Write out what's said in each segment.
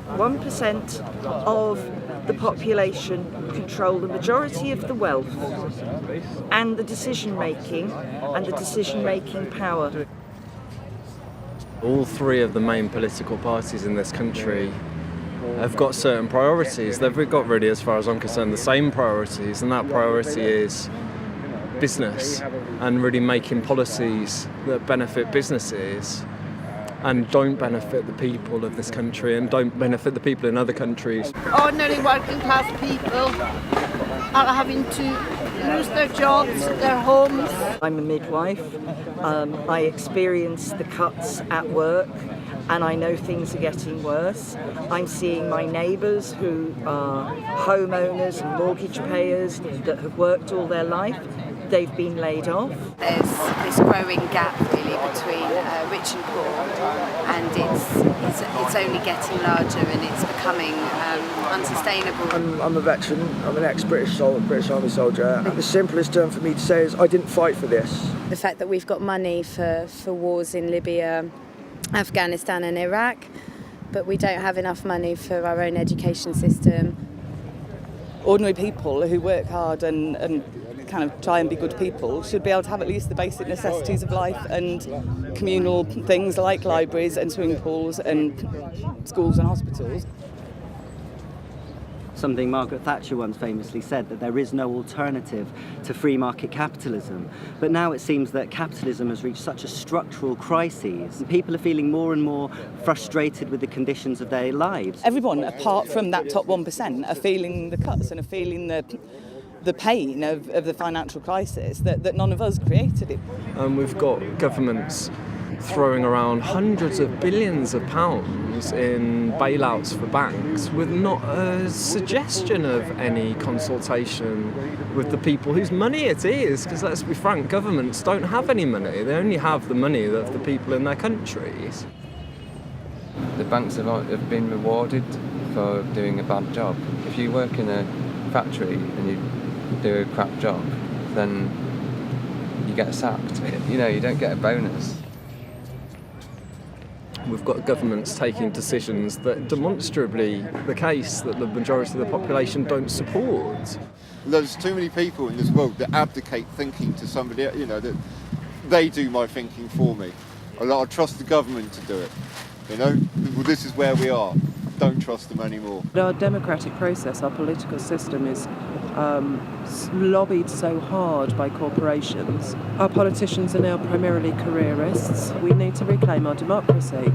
1% of the population control the majority of the wealth and the decision-making and the decision-making power. All three of the main political parties in this country have got certain priorities. They've got, really, as far as I'm concerned, the same priorities, and that priority is business and really making policies that benefit businesses and don't benefit the people of this country and don't benefit the people in other countries. Ordinary working class people are having to lose their jobs, their homes. I'm a midwife. I experience the cuts at work and I know things are getting worse. I'm seeing my neighbours who are homeowners and mortgage payers that have worked all their life. They've been laid off. There's this growing gap really between rich and poor, and it's only getting larger and it's becoming unsustainable. I'm a veteran. I'm an ex-British Army soldier. I think the simplest term for me to say is I didn't fight for this. The fact that we've got money for wars in Libya, Afghanistan and Iraq, but we don't have enough money for our own education system. Ordinary people who work hard and kind of try and be good people should be able to have at least the basic necessities of life and communal things like libraries and swimming pools and schools and hospitals. Something Margaret Thatcher once famously said, that there is no alternative to free market capitalism. But now it seems that capitalism has reached such a structural crisis. People are feeling more and more frustrated with the conditions of their lives. Everyone, apart from that top 1%, are feeling the cuts and are feeling the pain of the financial crisis that none of us created it. We've got governments throwing around hundreds of billions of pounds in bailouts for banks with not a suggestion of any consultation with the people whose money it is, because let's be frank, governments don't have any money. They only have the money of the people in their countries. The banks have been rewarded for doing a bad job. If you work in a factory and you do a crap job, then you get sacked. You know, you don't get a bonus. We've got governments taking decisions that demonstrably the case that the majority of the population don't support. There's too many people in this world that abdicate thinking to somebody, that they do my thinking for me. I trust the government to do it. Well, this is where we are. Don't trust them anymore. Our democratic process, our political system is lobbied so hard by corporations. Our politicians are now primarily careerists. We need to reclaim our democracy.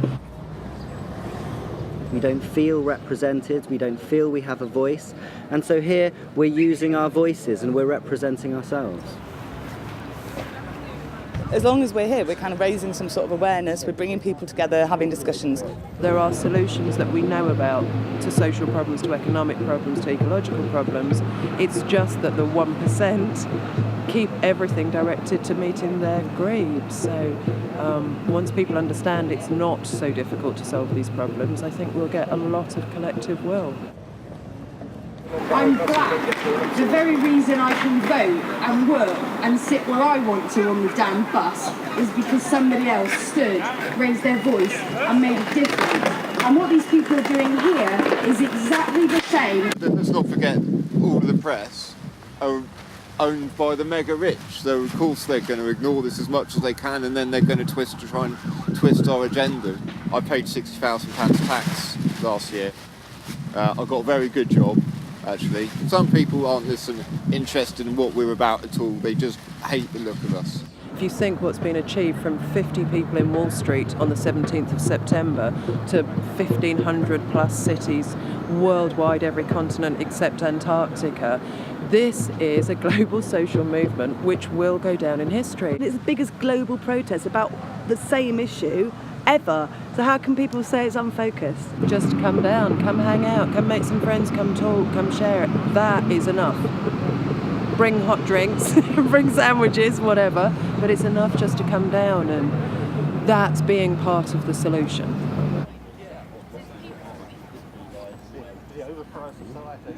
We don't feel represented, we don't feel we have a voice, and so here we're using our voices and we're representing ourselves. As long as we're here, we're kind of raising some sort of awareness, we're bringing people together, having discussions. There are solutions that we know about to social problems, to economic problems, to ecological problems. It's just that the 1% keep everything directed to meeting their greed. So once people understand it's not so difficult to solve these problems, I think we'll get a lot of collective will. I'm black. The very reason I can vote and work and sit where I want to on the damn bus is because somebody else stood, raised their voice and made a difference. And what these people are doing here is exactly the same. Let's not forget all of the press are owned by the mega rich. So of course they're going to ignore this as much as they can, and then they're going to try and twist our agenda. I paid £60,000 tax last year. I got a very good job. Actually, some people aren't interested in what we're about at all. They just hate the look of us. If you think what's been achieved from 50 people in Wall Street on the 17th of September to 1,500 plus cities worldwide, every continent except Antarctica, this is a global social movement which will go down in history. It's the biggest global protest about the same issue ever. So how can people say it's unfocused? Just come down, come hang out, come make some friends, come talk, come share it. That is enough. Bring hot drinks, bring sandwiches, whatever, but it's enough just to come down, and that's being part of the solution. The overpriced society.